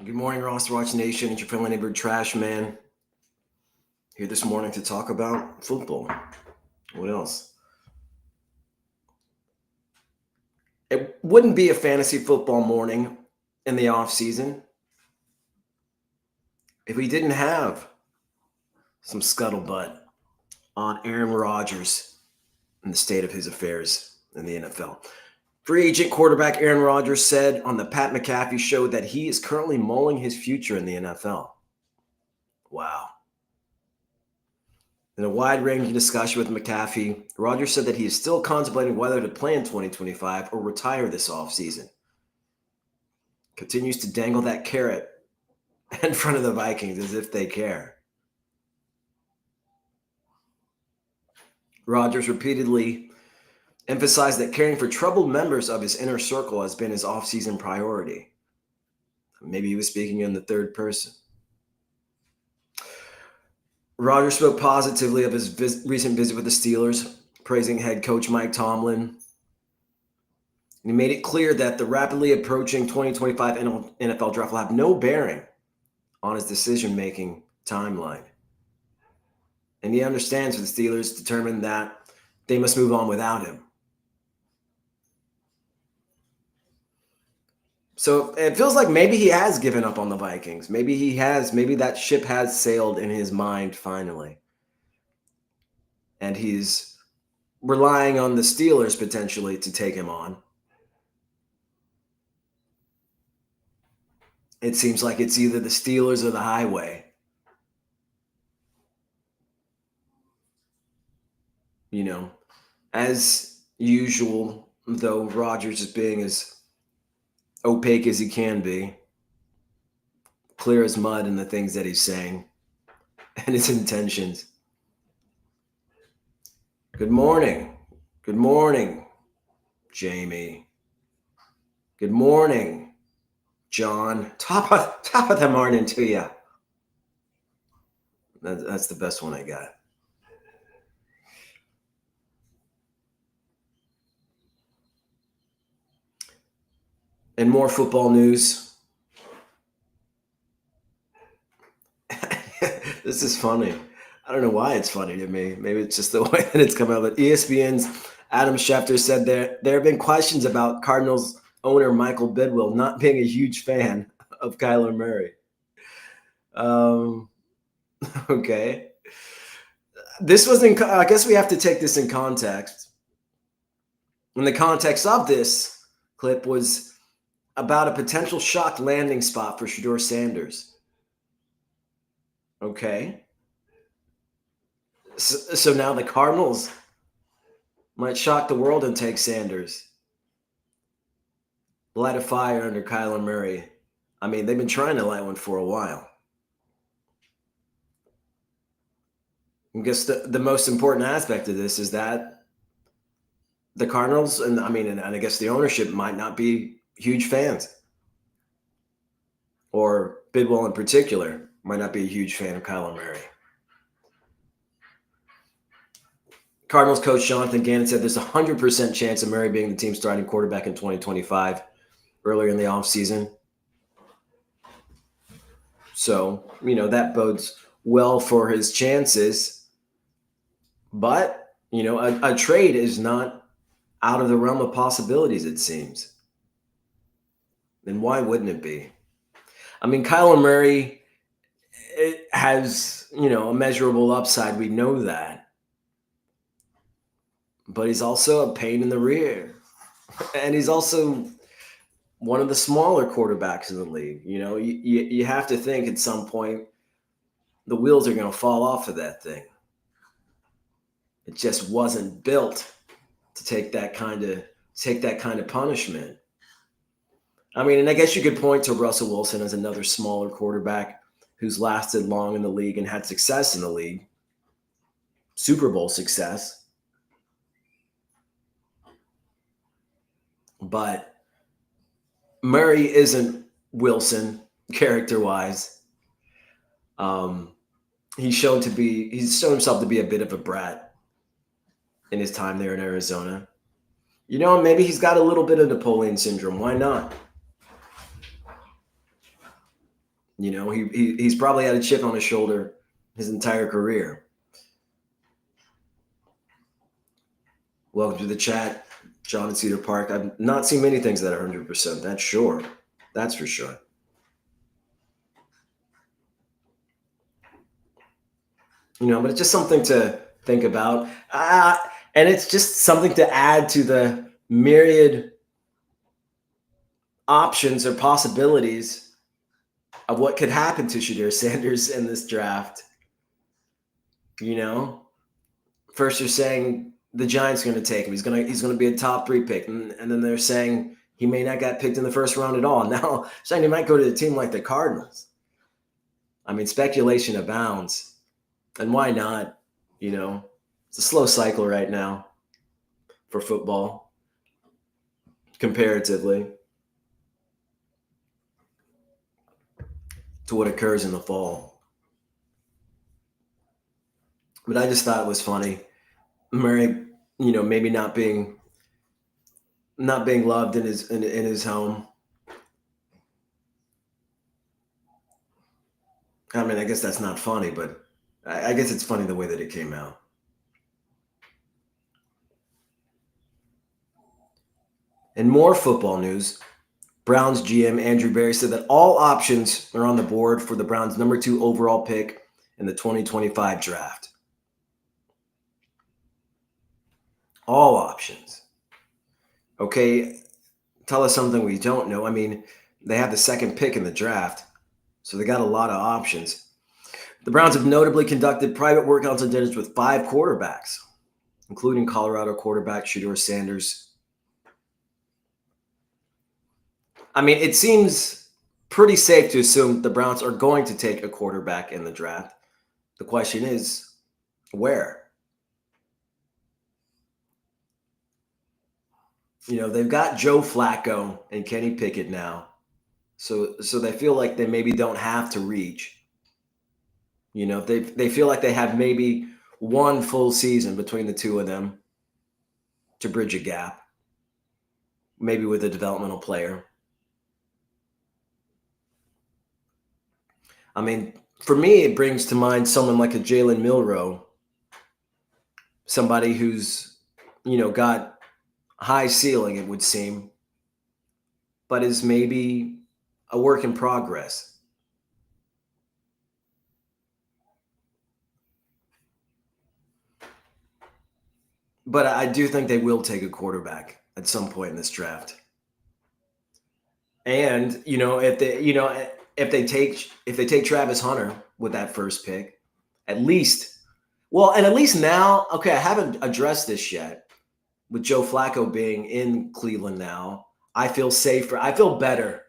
Good morning, RosterWatch Nation. It's your friendly neighbor, Trash Man, here this morning to talk about football. What else? It wouldn't be a fantasy football morning in the off season if we didn't have some scuttlebutt on Aaron Rodgers and the state of his affairs in the NFL. Free agent quarterback Aaron Rodgers said on the Pat McAfee show that he is currently mulling his future in the NFL. Wow. In a wide-ranging discussion with McAfee, Rodgers said that he is still contemplating whether to play in 2025 or retire this offseason. Continues to dangle that carrot in front of the Vikings as if they care. Rodgers repeatedly emphasized that caring for troubled members of his inner circle has been his offseason priority. Maybe he was speaking in the third person. Rodgers spoke positively of his recent visit with the Steelers, praising head coach Mike Tomlin. And he made it clear that the rapidly approaching 2025 NFL draft will have no bearing on his decision-making timeline. And he understands the Steelers determined that they must move on without him. So it feels like maybe he has given up on the Vikings. Maybe that ship has sailed in his mind finally. And he's relying on the Steelers potentially to take him on. It seems like it's either the Steelers or the highway. You know, as usual, though Rodgers is being as opaque as he can be, clear as mud in the things that he's saying and his intentions. Good morning. Good morning, Jamie. Good morning, John. Top of the morning to you. That's the best one I got. And more football news. This is funny. I don't know why it's funny to me. Maybe it's just the way that it's come out. But ESPN's Adam Schefter said there have been questions about Cardinals owner Michael Bidwill not being a huge fan of Kyler Murray. Okay. This was I guess we have to take this in context. And the context of this clip was about a potential shock landing spot for Shedeur Sanders. Okay. So now the Cardinals might shock the world and take Sanders. Light a fire under Kyler Murray. I mean, they've been trying to light one for a while. I guess the most important aspect of this is that the Cardinals, and I guess the ownership might not be huge fans. Or Bidwell in particular might not be a huge fan of Kyler Murray. Cardinals coach Jonathan Gannon said there's a 100% chance of Murray being the team's starting quarterback in 2025 earlier in the offseason. So, that bodes well for his chances. But, a trade is not out of the realm of possibilities, it seems. Then why wouldn't it be? I mean, Kyler Murray has, a measurable upside. We know that. But he's also a pain in the rear. And he's also one of the smaller quarterbacks in the league. You have to think at some point the wheels are going to fall off of that thing. It just wasn't built to take that kind of punishment. I mean, and I guess you could point to Russell Wilson as another smaller quarterback who's lasted long in the league and had success in the league. Super Bowl success. But Murray isn't Wilson character-wise. He's shown himself to be a bit of a brat in his time there in Arizona. Maybe he's got a little bit of Napoleon syndrome. Why not? You know, he's probably had a chip on his shoulder his entire career. Welcome to the chat, John in Cedar Park. I've not seen many things that are 100%. That's sure. That's for sure. You know, but it's just something to think about. And it's just something to add to the myriad options or possibilities of what could happen to Shadir Sanders in this draft. You know, first you're saying the Giants are going to take him. He's going to be a top 3 pick, and then they're saying he may not get picked in the first round at all. Now saying he might go to a team like the Cardinals. I mean, speculation abounds, and why not? You know, it's a slow cycle right now for football, comparatively to what occurs in the fall. But I just thought it was funny. Murray, you know, maybe not being loved in his home. I mean, I guess that's not funny, but I guess it's funny the way that it came out. In more football news, Browns GM Andrew Berry said that all options are on the board for the Browns' number 2 overall pick in the 2025 draft. All options. Okay, tell us something we don't know. I mean, they have the 2nd pick in the draft, so they got a lot of options. The Browns have notably conducted private workouts and dinners with 5 quarterbacks, including Colorado quarterback Shadir Sanders. I mean, it seems pretty safe to assume the Browns are going to take a quarterback in the draft. The question is, where? You know, they've got Joe Flacco and Kenny Pickett now. So they feel like they maybe don't have to reach. You know, they feel like they have maybe one full season between the two of them to bridge a gap, maybe with a developmental player. I mean, for me, it brings to mind someone like a Jalen Milroe, somebody who's, you know, got high ceiling, it would seem, but is maybe a work in progress. But I do think they will take a quarterback at some point in this draft. And, you know, if they take Travis Hunter with that first pick, at least now, okay, I haven't addressed this yet with Joe Flacco being in Cleveland now. I feel safer. I feel better.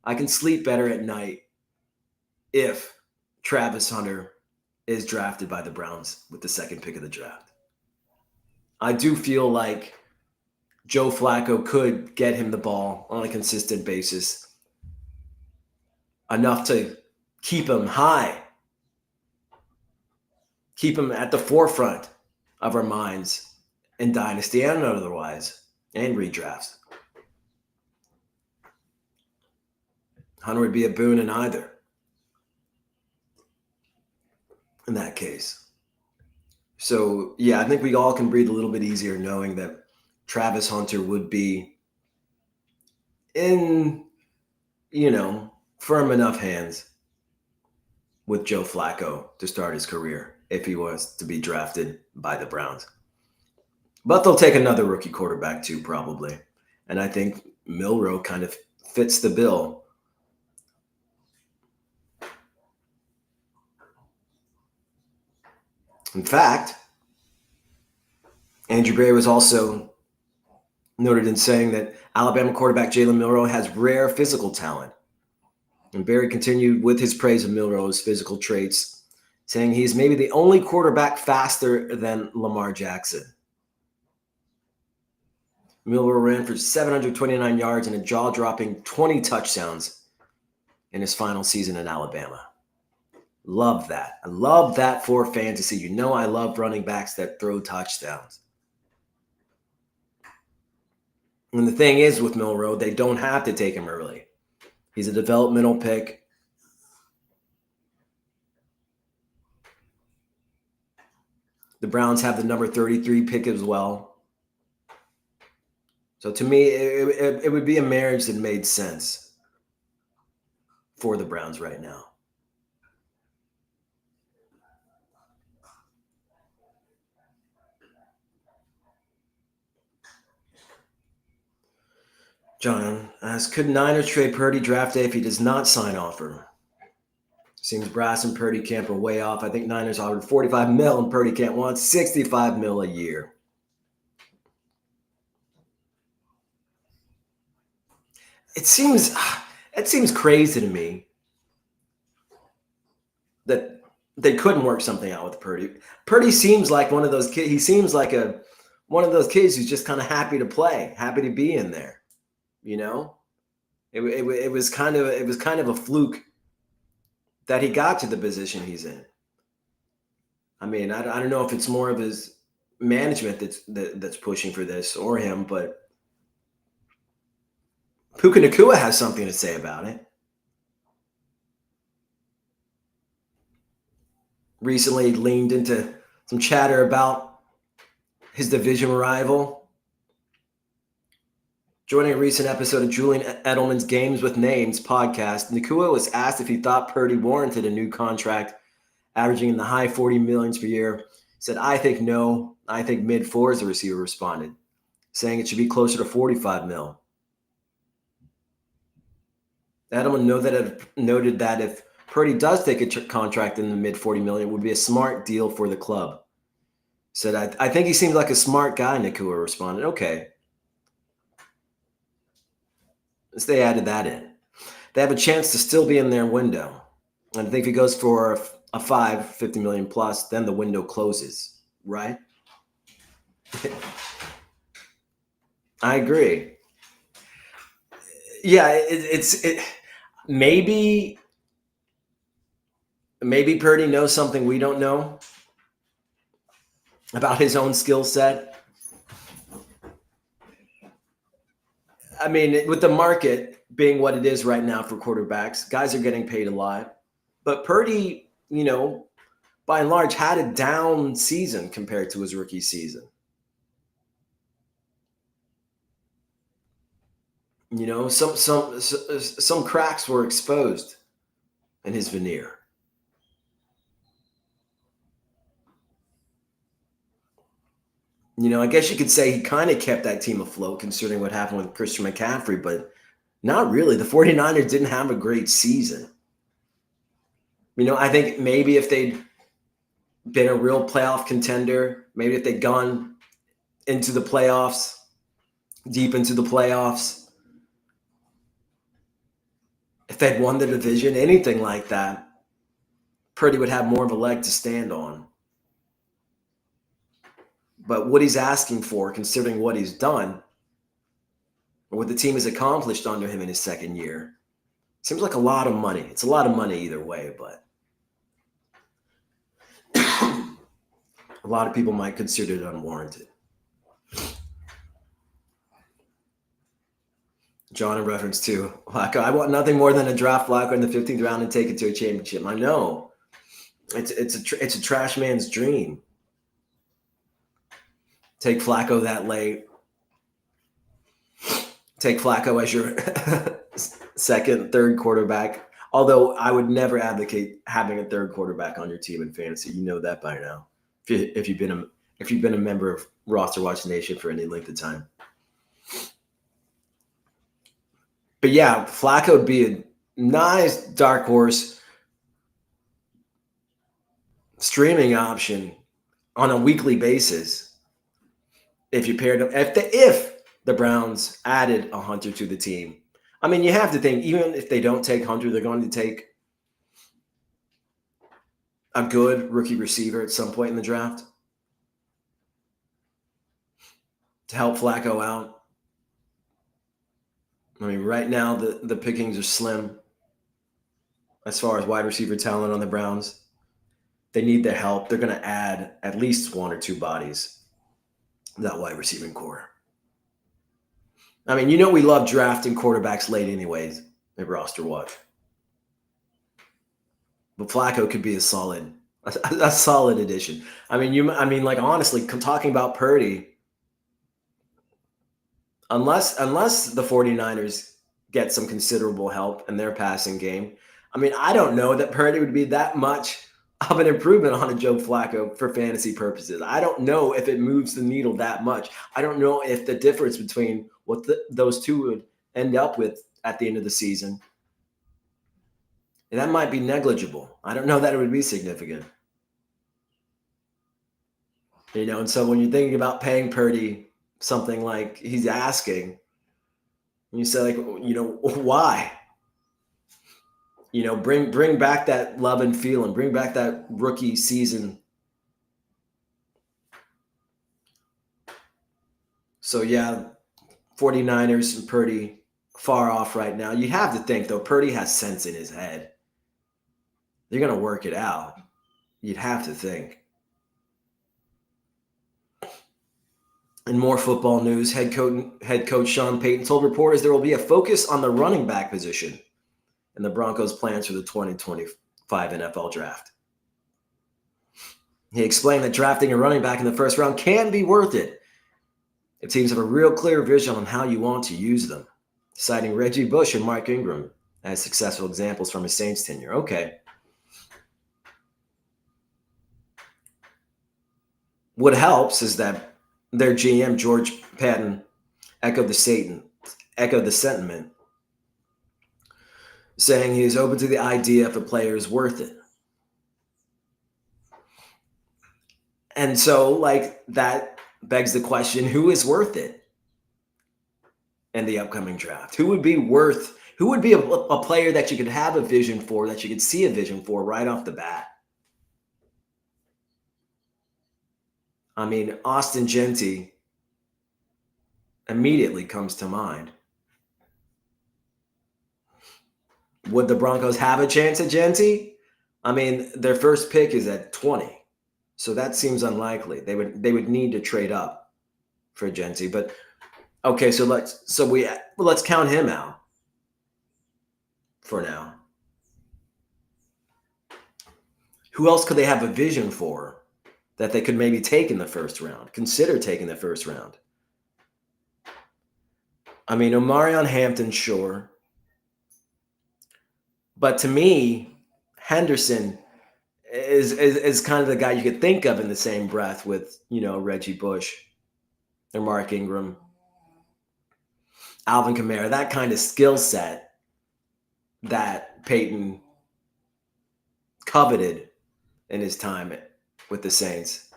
I can sleep better at night if Travis Hunter is drafted by the Browns with the 2nd pick of the draft. I do feel like Joe Flacco could get him the ball on a consistent basis, enough to keep him high, keep him at the forefront of our minds in Dynasty and otherwise, and redrafts. Hunter would be a boon in either, in that case. So, yeah, I think we all can breathe a little bit easier knowing that Travis Hunter would be in, you know, firm enough hands with Joe Flacco to start his career if he was to be drafted by the Browns. But they'll take another rookie quarterback too, probably. And I think Milroe kind of fits the bill. In fact, Andrew Berry was also noted in saying that Alabama quarterback Jalen Milroe has rare physical talent. And Berry continued with his praise of Milroe's physical traits, saying he's maybe the only quarterback faster than Lamar Jackson. Milroe ran for 729 yards and a jaw-dropping 20 touchdowns in his final season in Alabama. Love that. I love that for fantasy. You know I love running backs that throw touchdowns. And the thing is with Milroe, they don't have to take him early. He's a developmental pick. The Browns have the number 33 pick as well. So to me, it would be a marriage that made sense for the Browns right now. John asks, could Niners trade Purdy draft day if he does not sign offer? Seems Brass and Purdy camp are way off. I think Niners offered 45 mil and Purdy camp wants 65 mil a year. It seems crazy to me that they couldn't work something out with Purdy. Purdy seems like one of those kids. He seems like one of those kids who's just kind of happy to play, happy to be in there. You know, it was kind of a fluke that he got to the position he's in. I mean, I don't know if it's more of his management that's pushing for this or him, but Puka Nacua has something to say about it. Recently leaned into some chatter about his division rival. Joining a recent episode of Julian Edelman's Games with Names podcast, Nacua was asked if he thought Purdy warranted a new contract averaging in the high 40 millions per year. He said, I think no. I think mid-fours, the receiver responded, saying it should be closer to 45 mil. Edelman noted that if Purdy does take a contract in the mid-40 million, it would be a smart deal for the club. Said, I think he seems like a smart guy, Nacua responded. Okay. So they added that in. They have a chance to still be in their window. And I think if he goes for a 50 million plus, then the window closes, right? I agree. Yeah, maybe Purdy knows something we don't know about his own skill set. I mean, with the market being what it is right now for quarterbacks, guys are getting paid a lot. But Purdy, by and large, had a down season compared to his rookie season. Some cracks were exposed in his veneer. I guess you could say he kind of kept that team afloat considering what happened with Christian McCaffrey, but not really. The 49ers didn't have a great season. I think maybe if they'd been a real playoff contender, maybe if they'd gone into the playoffs, deep into the playoffs, if they'd won the division, anything like that, Purdy would have more of a leg to stand on. But what he's asking for, considering what he's done, or what the team has accomplished under him in his second year, seems like a lot of money. It's a lot of money either way, but a lot of people might consider it unwarranted. John, in reference to Flacco, I want nothing more than to draft Flacco in the 15th round and take it to a championship. I know. It's a trash man's dream. Take Flacco that late. Take Flacco as your second, third quarterback. Although I would never advocate having a third quarterback on your team in fantasy. You know that by now. If you've been a member of RosterWatch Nation for any length of time. But yeah, Flacco would be a nice dark horse streaming option on a weekly basis. If you paired him, if the Browns added a Hunter to the team, I mean, you have to think even if they don't take Hunter, they're going to take a good rookie receiver at some point in the draft to help Flacco out. I mean, right now the pickings are slim as far as wide receiver talent on the Browns. They need their help. They're going to add at least one or two bodies to that wide receiving core. I mean, we love drafting quarterbacks late anyways at RosterWatch. But Flacco could be a solid A solid addition. Like honestly, talking about Purdy, unless the 49ers get some considerable help in their passing game, I don't know that Purdy would be that much of an improvement on a Joe Flacco for fantasy purposes. I don't know if it moves the needle that much. I don't know if the difference between what those two would end up with at the end of the season, and that might be negligible. I don't know that it would be significant. And so when you're thinking about paying Purdy something like he's asking, you say like, why? Bring back that love and feeling, bring back that rookie season. So yeah, 49ers and Purdy far off right now. You have to think though, Purdy has sense in his head. They're gonna work it out. You'd have to think. In more football news, head coach Sean Payton told reporters there will be a focus on the running back position in the Broncos' plans for the 2025 NFL draft. He explained that drafting a running back in the first round can be worth it if teams have a real clear vision on how you want to use them, citing Reggie Bush and Mark Ingram as successful examples from his Saints tenure. Okay. What helps is that their GM, George Patton, echoed the sentiment, saying he is open to the idea if a player is worth it. And so, like, that begs the question, who is worth it in the upcoming draft? Who would be a player that you could have a vision for, that you could see a vision for right off the bat? Austin Genty immediately comes to mind. Would the Broncos have a chance at Genty? Their first pick is at 20. So that seems unlikely. They would need to trade up for Genty. But okay, so let's count him out for now. Who else could they have a vision for that they could maybe take in the first round? Consider taking the first round. Omarion Hampton, sure. But to me, Henderson is kind of the guy you could think of in the same breath with, Reggie Bush or Mark Ingram, Alvin Kamara, that kind of skill set that Peyton coveted in his time with the Saints.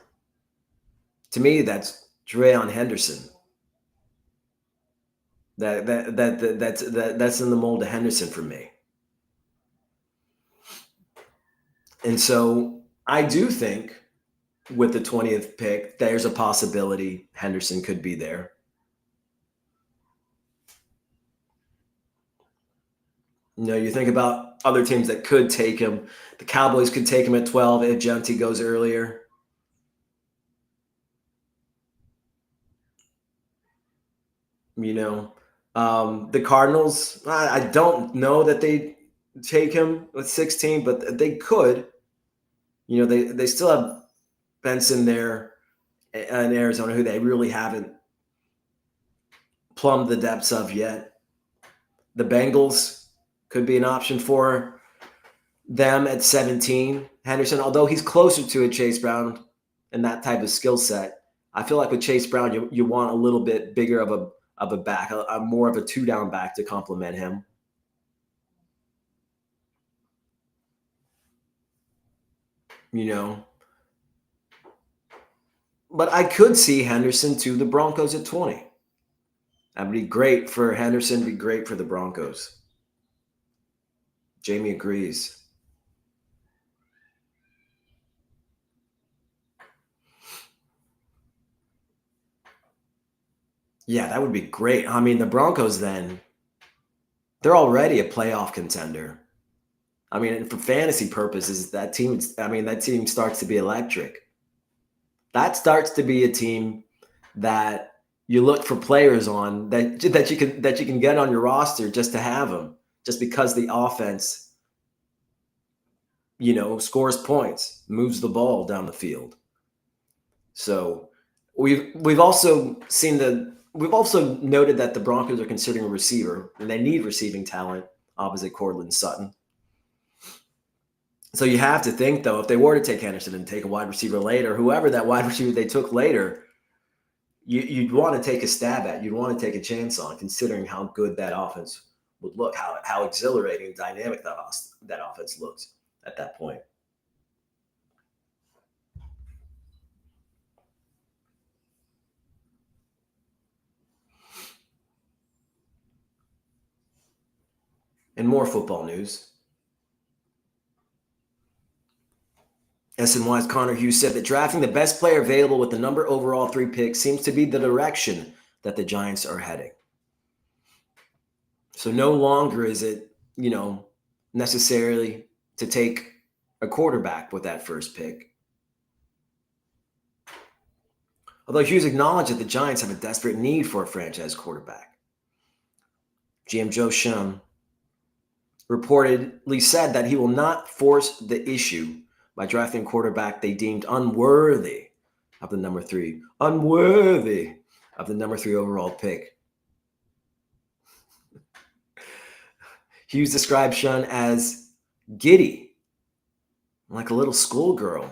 To me, that's Dreon Henderson. That's in the mold of Henderson for me. And so I do think with the 20th pick, there's a possibility Henderson could be there. You think about other teams that could take him. The Cowboys could take him at 12 if Genty goes earlier. The Cardinals, I don't know that they take him with 16, but they could. They still have Benson there in Arizona, who they really haven't plumbed the depths of yet. The Bengals could be an option for them at 17. Henderson, although he's closer to a Chase Brown and that type of skill set, I feel like with Chase Brown, you want a little bit bigger of a back, a more of a two-down back to complement him. But I could see Henderson to the Broncos at 20. That would be great for Henderson, be great for the Broncos. Jamie agrees. Yeah, that would be great. The Broncos then, they're already a playoff contender. For fantasy purposes, that team starts to be electric. That starts to be a team that you look for players on that you can get on your roster just to have them, just because the offense scores points, moves the ball down the field. So we've also noted that the Broncos are considering a receiver, and they need receiving talent opposite Courtland Sutton. So you have to think, though, if they were to take Henderson and take a wide receiver later, whoever that wide receiver they took later, you'd want to take a stab at. You'd want to take a chance on, considering how good that offense would look, how exhilarating and dynamic that offense looks at that point. And more football news. SNY's Connor Hughes said that drafting the best player available with the number overall 3 pick seems to be the direction that the Giants are heading. So no longer is it, necessarily to take a quarterback with that first pick. Although Hughes acknowledged that the Giants have a desperate need for a franchise quarterback. GM Joe Shum reportedly said that he will not force the issue by drafting a quarterback they deemed unworthy of the number 3 overall pick. Hughes described Shun as giddy, like a little schoolgirl,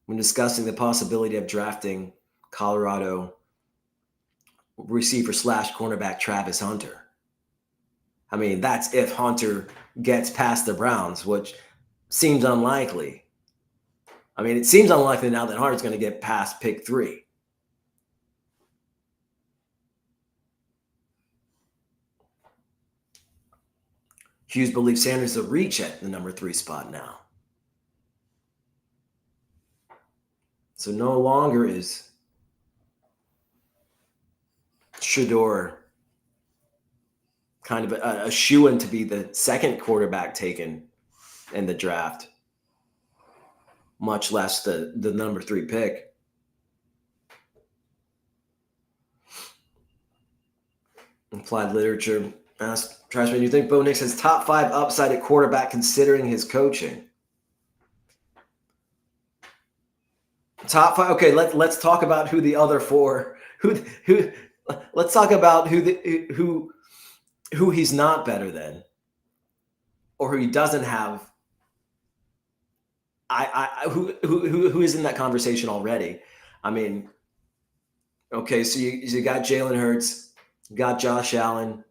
when discussing the possibility of drafting Colorado receiver / cornerback Travis Hunter. I mean, that's if Hunter gets past the Browns, which seems unlikely. I mean, it seems unlikely now that Hunter's going to get past pick 3. Hughes believes Sanders is a reach at the number 3 spot now. So no longer is Shedeur kind of a shoo-in to be the second quarterback taken in the draft, much less the number 3 pick. Applied Literature asked Trashman, do you think Bo Nix has top 5 upside at quarterback considering his coaching? Top 5. Okay, let's talk about who the other 4. Let's talk about who he's not better than, or who he doesn't have. Who is in that conversation already? I mean, okay, so you got Jalen Hurts, you got Josh Allen,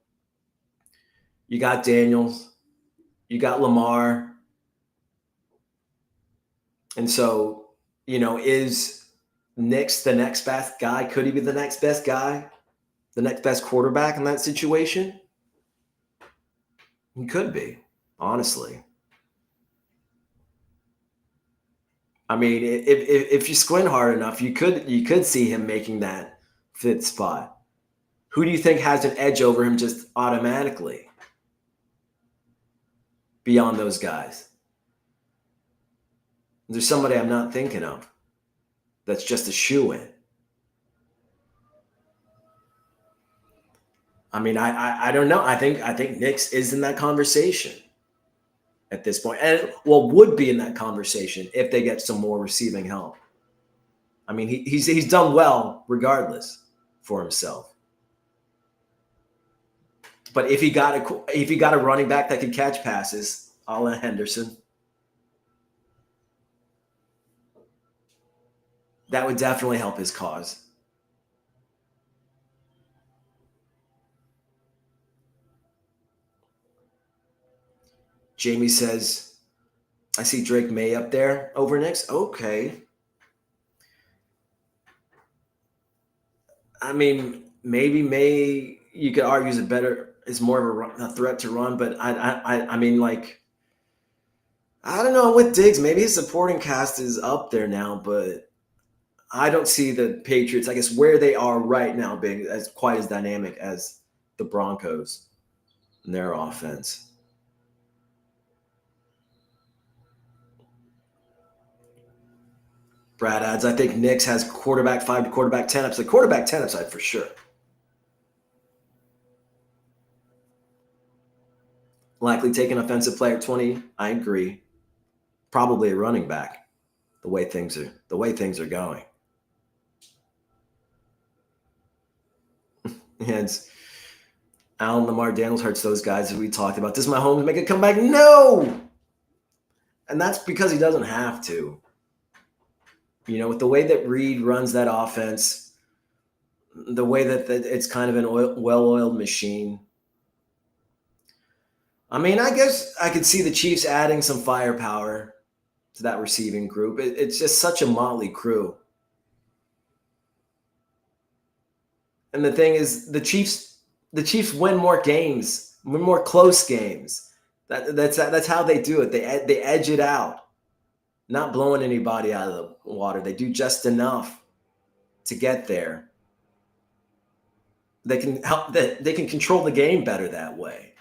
you got Daniels, you got Lamar, and so is Nix the next best guy? Could he be the next best guy, the next best quarterback in that situation? He could be, honestly. I mean, if you squint hard enough, you could see him making that 5th spot. Who do you think has an edge over him just automatically beyond those guys? There's somebody I'm not thinking of that's just a shoo-in. I mean, I don't know. I think Nix is in that conversation at this point, and would be in that conversation if they get some more receiving help. I mean, he's done well regardless for himself. But if he got a running back that could catch passes, a la Henderson, that would definitely help his cause. Jamie says, I see Drake May up there over Nix. Okay. I mean, maybe May, you could argue is more of a threat to run, but I mean, like, I don't know with Diggs. Maybe his supporting cast is up there now, but I don't see the Patriots, I guess, where they are right now being quite as dynamic as the Broncos in their offense. Brad adds, I think Nix has quarterback 5 to quarterback 10 upside. Quarterback 10 upside for sure. Likely take an offensive player 20. I agree. probably a running back. The way things are going. And Allen, Lamar, Daniels hurts those guys that we talked about. Does Mahomes make a comeback? No, and that's because he doesn't have to. With the way that Reed runs that offense, the way that it's kind of an well-oiled machine. I mean, I guess I could see the Chiefs adding some firepower to that receiving group. It's just such a motley crew. And the thing is, the Chiefs win more games, win more close games. That's how they do it. They edge it out, not blowing anybody out of the water. They do just enough to get there. They can help. They can control the game better that way.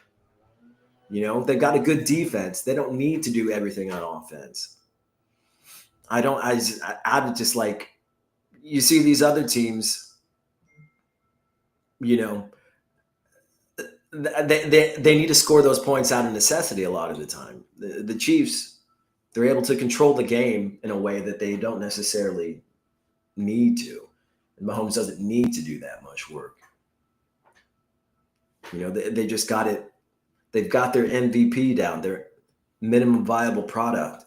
They've got a good defense. They don't need to do everything on offense. I would just like, you see these other teams. They need to score those points out of necessity a lot of the time. The Chiefs, they're able to control the game in a way that they don't necessarily need to. And Mahomes doesn't need to do that much work. They just got it. They've got their MVP down, their minimum viable product.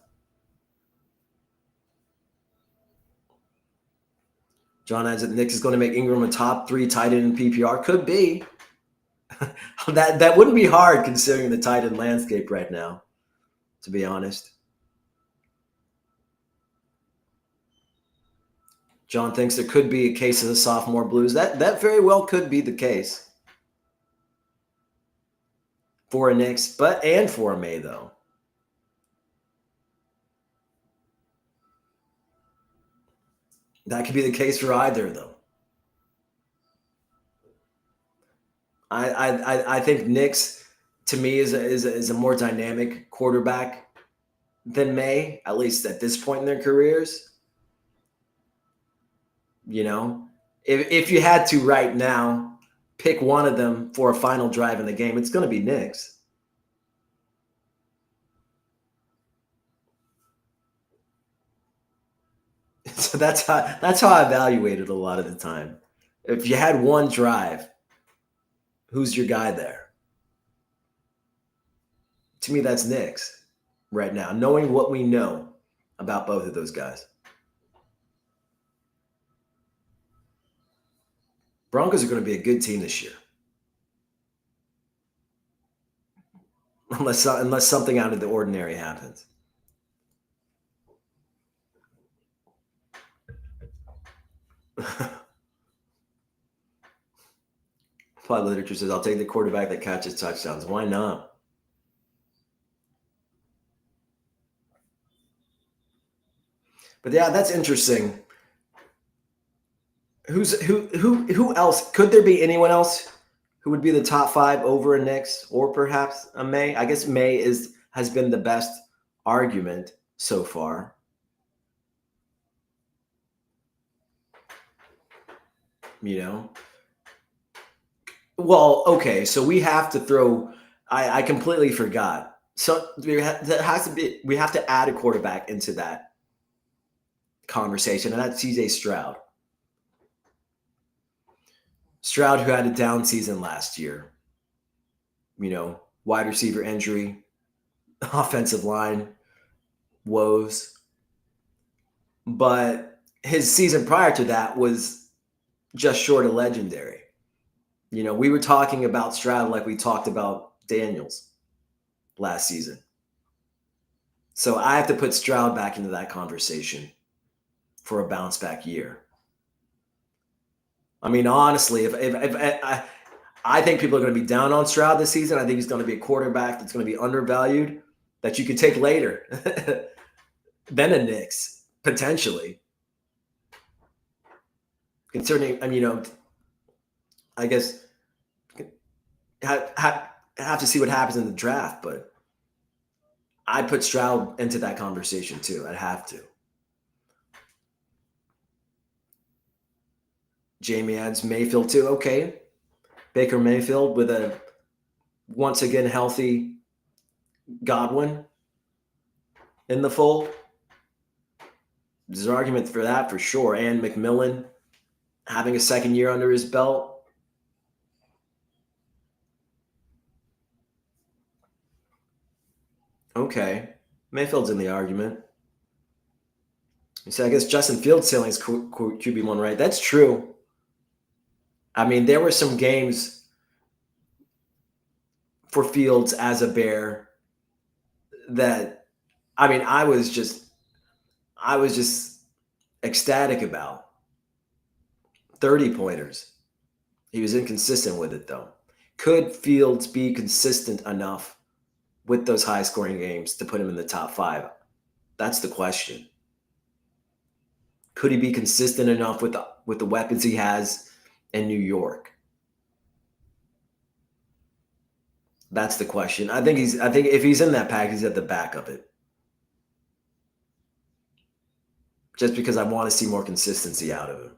John adds that Nick is going to make Ingram a top 3 tight end in PPR. Could be. that wouldn't be hard considering the tight end landscape right now, to be honest. John thinks there could be a case of the sophomore blues. That very well could be the case for a Knicks, and for a May, though. That could be the case for either, though. I think Knicks, to me, is a more dynamic quarterback than May, at least at this point in their careers. If you had to right now pick one of them for a final drive in the game, it's going to be Knicks. So that's how I evaluate it a lot of the time. If you had one drive, who's your guy there? To me, that's Knicks right now, knowing what we know about both of those guys. Broncos are going to be a good team this year. Unless something out of the ordinary happens. Applied Literature says, I'll take the quarterback that catches touchdowns. Why not? But yeah, that's interesting. Who else? Could there be anyone else who would be the top 5 over a Knicks or perhaps a May? I guess May has been the best argument so far. Well, okay, so we have to throw. I completely forgot. So we have to add a quarterback into that conversation, and that's CJ Stroud. Stroud, who had a down season last year. Wide receiver injury, offensive line woes. But his season prior to that was just short of legendary. We were talking about Stroud like we talked about Daniels last season. So I have to put Stroud back into that conversation for a bounce back year. I mean, honestly, if I think people are going to be down on Stroud this season, I think he's going to be a quarterback that's going to be undervalued that you could take later than a Knicks, potentially. Concerning, I guess have to see what happens in the draft, but I'd put Stroud into that conversation too. I'd have to. Jamie adds Mayfield too. Okay. Baker Mayfield with a once again healthy Godwin. in the fold. There's an argument for that for sure. And McMillan having a second year under his belt. Okay. Mayfield's in the argument. You say, I guess Justin Fields' ceiling is QB1, right? That's true. I mean, there were some games for Fields as a Bear that, I mean, I was just ecstatic about. 30-pointers. He was inconsistent with it, though. Could Fields be consistent enough with those high-scoring games to put him in the top 5? That's the question. Could he be consistent enough with the weapons he has in New York? That's the question. I think if he's in that pack, he's at the back of it. Just because I want to see more consistency out of him.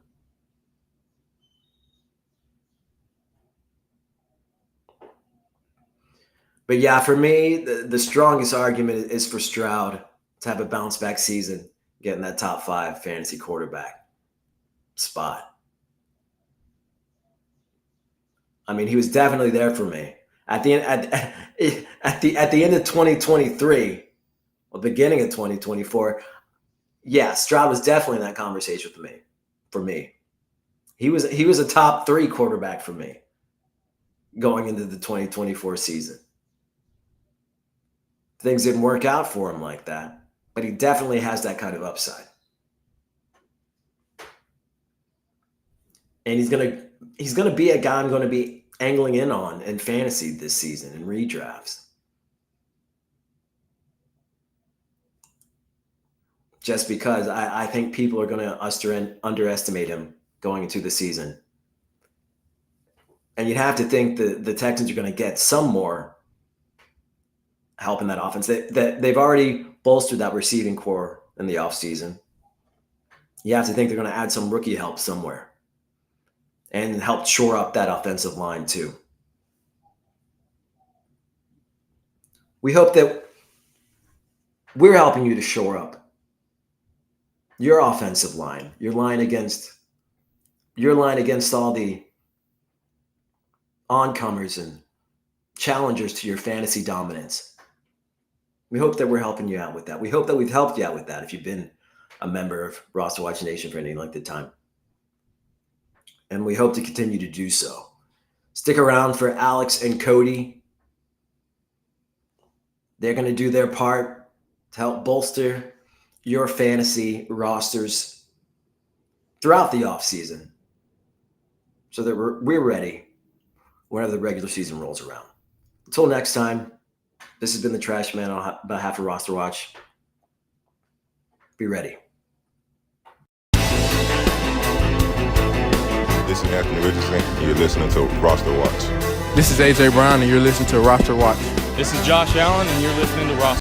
But yeah, for me, the strongest argument is for Stroud to have a bounce back season, getting that top 5 fantasy quarterback spot. I mean, he was definitely there for me at the end of 2023, or beginning of 2024. Yeah, Stroud was definitely in that conversation with me. For me, he was a top 3 quarterback for me going into the 2024 season. Things didn't work out for him like that, but he definitely has that kind of upside. And he's gonna be a guy I'm going to be angling in on in fantasy this season in redrafts. Just because I think people are going to underestimate him going into the season. And you'd have to think the Texans are going to get some more help in that offense. They've already bolstered that receiving core in the offseason. You have to think they're going to add some rookie help somewhere and help shore up that offensive line too. We hope that we're helping you to shore up your offensive line, your line against all the oncomers and challengers to your fantasy dominance. We hope that we're helping you out with that. We hope that we've helped you out with that if you've been a member of RosterWatch Nation for any length of time. And we hope to continue to do so. Stick around for Alex and Cody. They're going to do their part to help bolster your fantasy rosters throughout the offseason so that we're ready whenever the regular season rolls around. Until next time, this has been the Trash Man on behalf of Roster Watch. Be ready. This is Anthony Richardson, and you're listening to Roster Watch. This is AJ Brown, and you're listening to Roster Watch. This is Josh Allen, and you're listening to Roster